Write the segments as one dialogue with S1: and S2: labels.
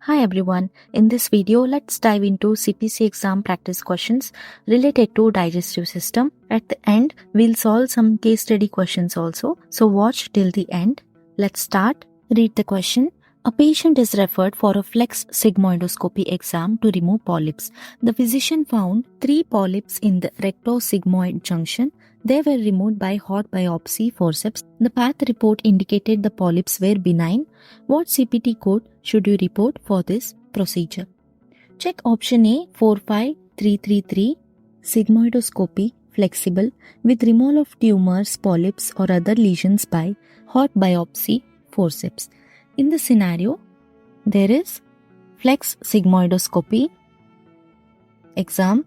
S1: Hi everyone, in this video let's dive into CPC exam practice questions related to digestive system. At the end we'll solve some case study questions also, so watch till the end. Let's start. Read the question. A patient is referred for a flex sigmoidoscopy exam to remove polyps. The physician found 3 polyps in the rectosigmoid junction. They were removed by hot biopsy forceps. The path report indicated the polyps were benign. What CPT code should you report for this procedure? Check option A 45333 sigmoidoscopy flexible with removal of tumors, polyps or other lesions by hot biopsy forceps. In the scenario, there is flex sigmoidoscopy exam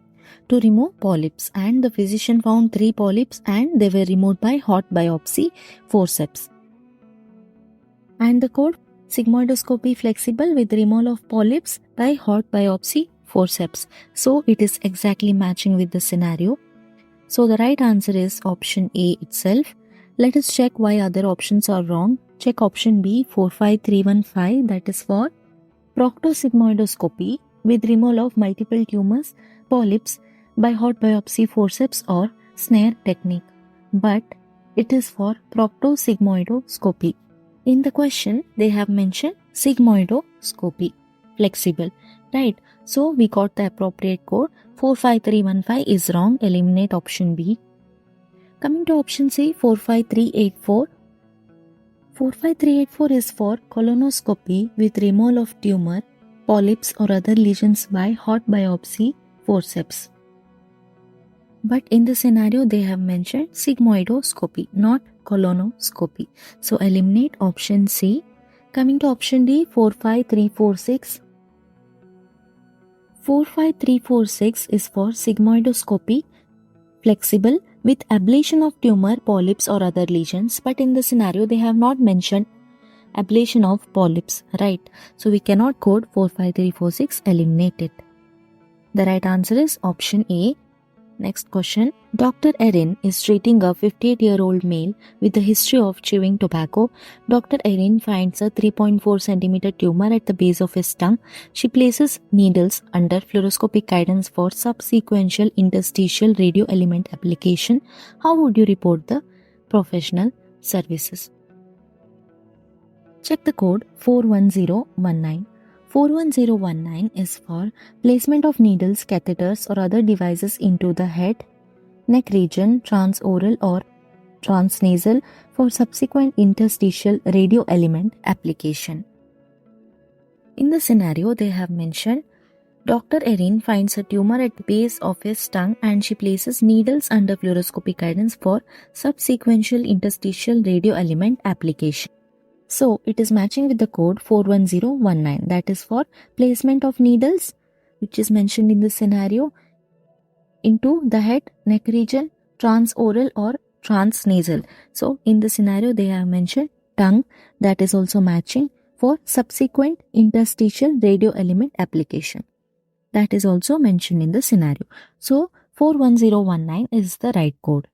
S1: to remove polyps and the physician found 3 polyps and they were removed by hot biopsy forceps. And the code sigmoidoscopy flexible with removal of polyps by hot biopsy forceps. So it is exactly matching with the scenario. So the right answer is option A itself. Let us check why other options are wrong. Check option B 45315, that is for proctosigmoidoscopy with removal of multiple tumors, polyps by hot biopsy forceps or snare technique. But it is for proctosigmoidoscopy. In the question, they have mentioned sigmoidoscopy, flexible, right? So we got the appropriate code. 45315 is wrong. Eliminate option B. Coming to option C, 45384. 45384 is for colonoscopy with removal of tumor, polyps or other lesions by hot biopsy forceps. But in the scenario, they have mentioned sigmoidoscopy, not colonoscopy. So eliminate option C. Coming to option D, 45346. 45346 is for sigmoidoscopy, flexible with ablation of tumor, polyps or other lesions. But in the scenario, they have not mentioned ablation of polyps, right? So we cannot code 45346, eliminate it. The right answer is option A. Next question. Dr. Erin is treating a 58-year-old male with a history of chewing tobacco. Dr. Erin finds a 3.4 cm tumor at the base of his tongue. She places needles under fluoroscopic guidance for subsequential interstitial radio element application. How would you report the professional services? Check the code 41019. 41019 is for placement of needles, catheters or other devices into the head, neck region, transoral or transnasal for subsequent interstitial radio element application. In the scenario, they have mentioned Dr. Erin finds a tumor at the base of his tongue and she places needles under fluoroscopic guidance for subsequential interstitial radio element application. So it is matching with the code 41019, that is for placement of needles, which is mentioned in the scenario, into the head, neck region, transoral or transnasal. So in the scenario, they have mentioned tongue, that is also matching for subsequent interstitial radio element application. That is also mentioned in the scenario. So 41019 is the right code.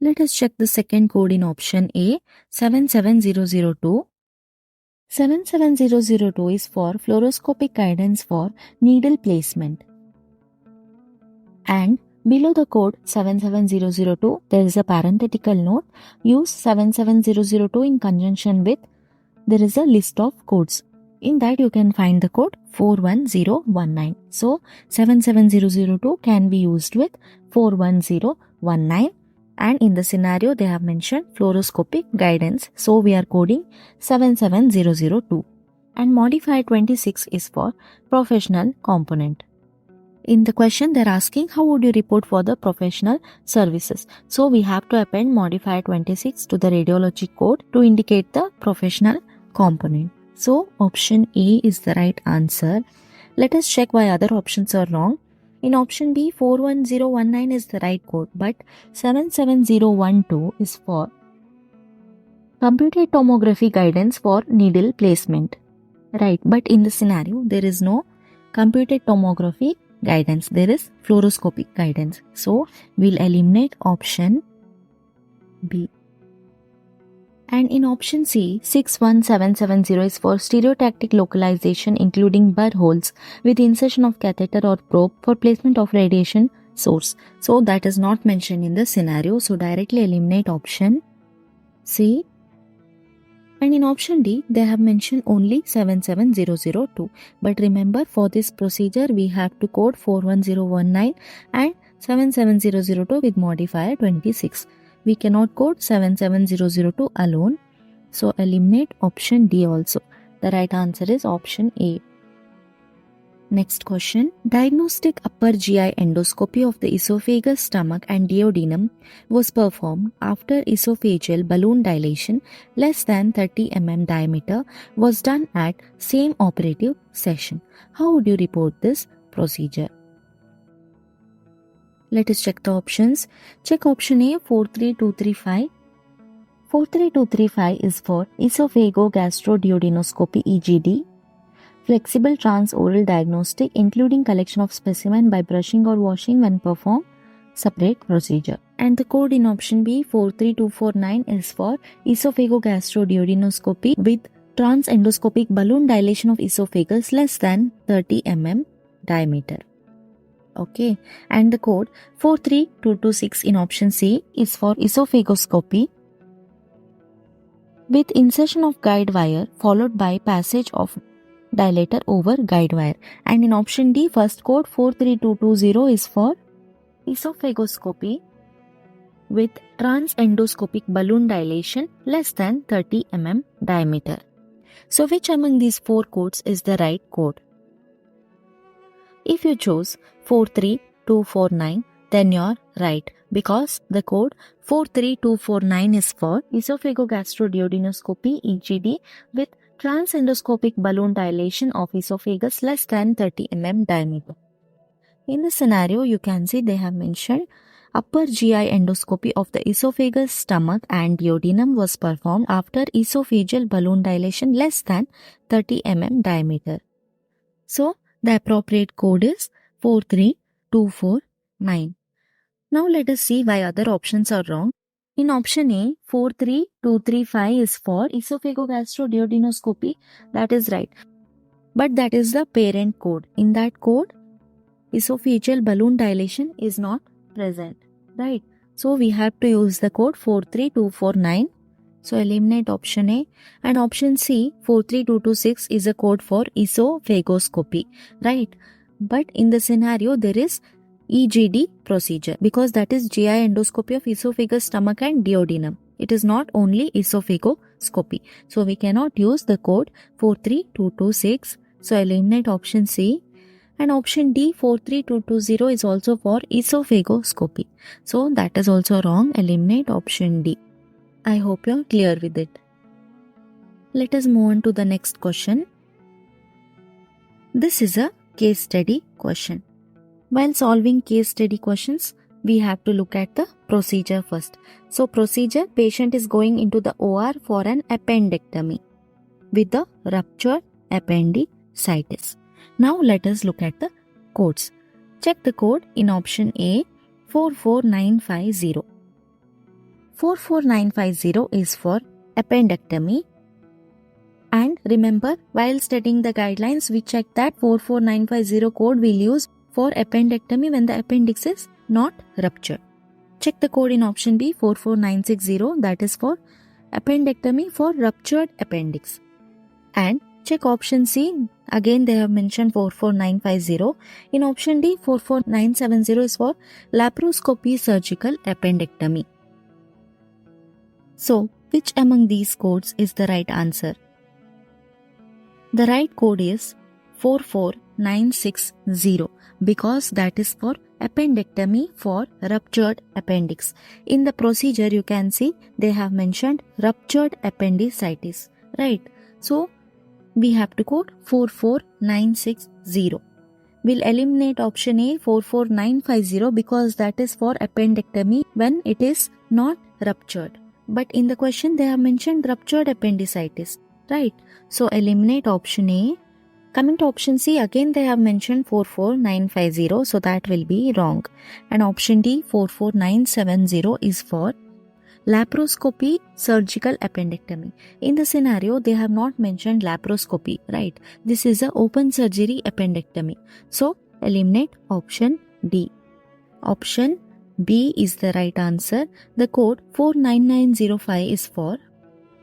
S1: Let us check the second code in option A, 77002. 77002 is for fluoroscopic guidance for needle placement. And below the code 77002, there is a parenthetical note. Use 77002 in conjunction with, there is a list of codes. In that you can find the code 41019. So 77002 can be used with 41019. And in the scenario, they have mentioned fluoroscopic guidance. So we are coding 77002. And modifier 26 is for professional component. In the question, they're asking how would you report for the professional services. So we have to append modifier 26 to the radiology code to indicate the professional component. So option A is the right answer. Let us check why other options are wrong. In option B, 41019 is the right code, but 77012 is for computed tomography guidance for needle placement. Right, but in the scenario, there is no computed tomography guidance, there is fluoroscopic guidance. So we'll eliminate option B. And in option C, 61770 is for stereotactic localization including burr holes with insertion of catheter or probe for placement of radiation source. So that is not mentioned in the scenario. So directly eliminate option C. And in option D, they have mentioned only 77002. But remember, for this procedure, we have to code 41019 and 77002 with modifier 26. We cannot code 77002 alone. So eliminate option D also. The right answer is option A. Next question. Diagnostic upper GI endoscopy of the esophagus, stomach and duodenum was performed after esophageal balloon dilation less than 30 mm diameter was done at same operative session. How would you report this procedure? Let us check the options. Check option A, 43235. 43235 is for esophagogastroduodenoscopy EGD. Flexible transoral diagnostic including collection of specimen by brushing or washing when performed, separate procedure. And the code in option B, 43249 is for esophagogastroduodenoscopy with transendoscopic balloon dilation of esophagus less than 30 mm diameter. Okay, and the code 43226 in option C is for esophagoscopy with insertion of guide wire followed by passage of dilator over guide wire. And in option D, first code 43220 is for esophagoscopy with transendoscopic balloon dilation less than 30 mm diameter. So which among these four codes is the right code? If you chose 43249, then you're right, because the code 43249 is for esophagogastroduodenoscopy EGD with transendoscopic balloon dilation of esophagus less than 30 mm diameter. In the scenario, you can see they have mentioned upper GI endoscopy of the esophagus, stomach and duodenum was performed after esophageal balloon dilation less than 30 mm diameter. So, the appropriate code is 43249. Now let us see why other options are wrong. In option A, 43235 is for esophagogastroduodenoscopy. That is right. But that is the parent code. In that code, esophageal balloon dilation is not present. Right. So we have to use the code 43249. So eliminate option A. And option C, 43226 is a code for esophagoscopy. Right. But in the scenario, there is EGD procedure because that is GI endoscopy of esophagus, stomach and duodenum. It is not only esophagoscopy. So we cannot use the code 43226. So eliminate option C. And option D, 43220 is also for esophagoscopy. So that is also wrong. Eliminate option D. I hope you are clear with it. Let us move on to the next question. This is a case study question. While solving case study questions, we have to look at the procedure first. So procedure, patient is going into the OR for an appendectomy with the ruptured appendicitis. Now let us look at the codes. Check the code in option A, 44950. 44950 is for appendectomy. And remember, while studying the guidelines, we check that 44950 code we'll use for appendectomy when the appendix is not ruptured. Check the code in option B, 44960, that is for appendectomy for ruptured appendix. And check option C, again they have mentioned 44950. In option D, 44970 is for laparoscopy surgical appendectomy. So, which among these codes is the right answer? The right code is 44960 because that is for appendectomy for ruptured appendix. In the procedure, you can see they have mentioned ruptured appendicitis, right? So, we have to code 44960. We'll eliminate option A, 44950 because that is for appendectomy when it is not ruptured. But in the question, they have mentioned ruptured appendicitis, right? So, eliminate option A. Coming to option C, again they have mentioned 44950, so that will be wrong. And option D, 44970 is for Laparoscopy, surgical appendectomy. In the scenario, they have not mentioned laparoscopy, right? This is a open surgery appendectomy. So, eliminate option D. Option B is the right answer. The code 49905 is for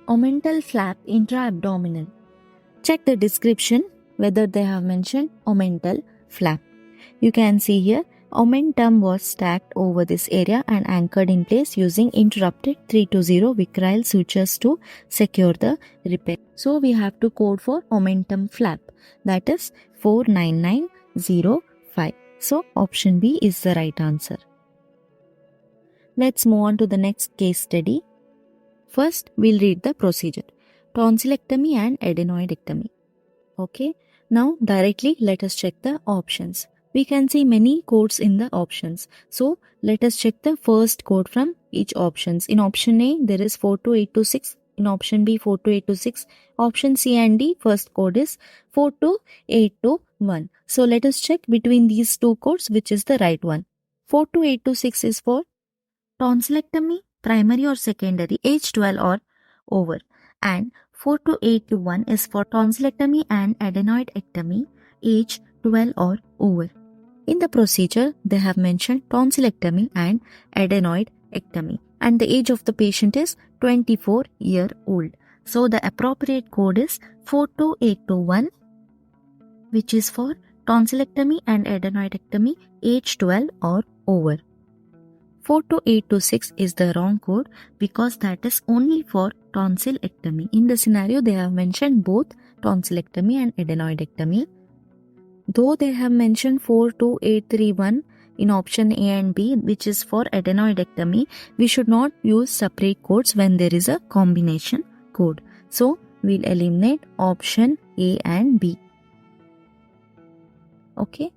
S1: omental flap intra-abdominal. Check the description whether they have mentioned omental flap. You can see here, omentum was stacked over this area and anchored in place using interrupted 320 Vicryl sutures to secure the repair. So we have to code for omentum flap, that is 49905. So option B is the right answer. Let's move on to the next case study. First, we'll read the procedure. Tonsillectomy and adenoidectomy. Okay, now directly let us check the options. We can see many codes in the options. So let us check the first code from each options. In option A, there is 42826. In option B, 42826. Option C and D, first code is 42821. So let us check between these two codes which is the right one. 42826 is for tonsillectomy, primary or secondary, age 12 or over. And 42821 is for tonsillectomy and adenoidectomy, age 12 or over. In the procedure, they have mentioned tonsillectomy and adenoidectomy, and the age of the patient is 24-year-old. So the appropriate code is 42821, which is for tonsillectomy and adenoidectomy, age 12 or over. 42826 is the wrong code because that is only for tonsillectomy. In the scenario, they have mentioned both tonsillectomy and adenoidectomy. Though they have mentioned 42831 in option A and B, which is for adenoidectomy, we should not use separate codes when there is a combination code. So, we'll eliminate option A and B. Okay.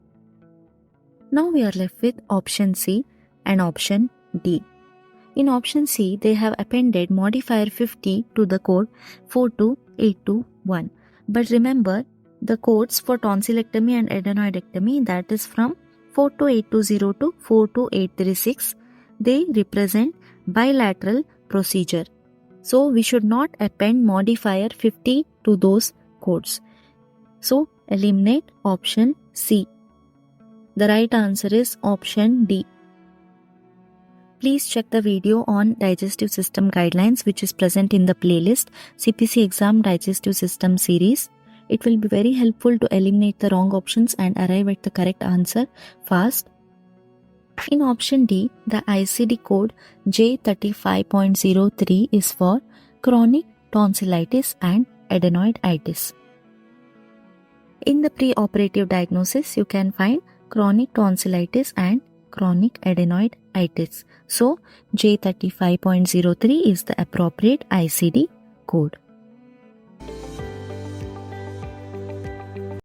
S1: Now we are left with option C and option D. In option C, they have appended modifier 50 to the code 42821. But remember, the codes for tonsillectomy and adenoidectomy, that is from 42820 to 42836, they represent bilateral procedure. So we should not append modifier 50 to those codes. So eliminate option C. The right answer is option D. Please check the video on digestive system guidelines, which is present in the playlist CPC exam digestive system series. It will be very helpful to eliminate the wrong options and arrive at the correct answer fast. In option D, the ICD code J35.03 is for chronic tonsillitis and adenoiditis. In the pre-operative diagnosis, you can find chronic tonsillitis and chronic adenoiditis. So, J35.03 is the appropriate ICD code.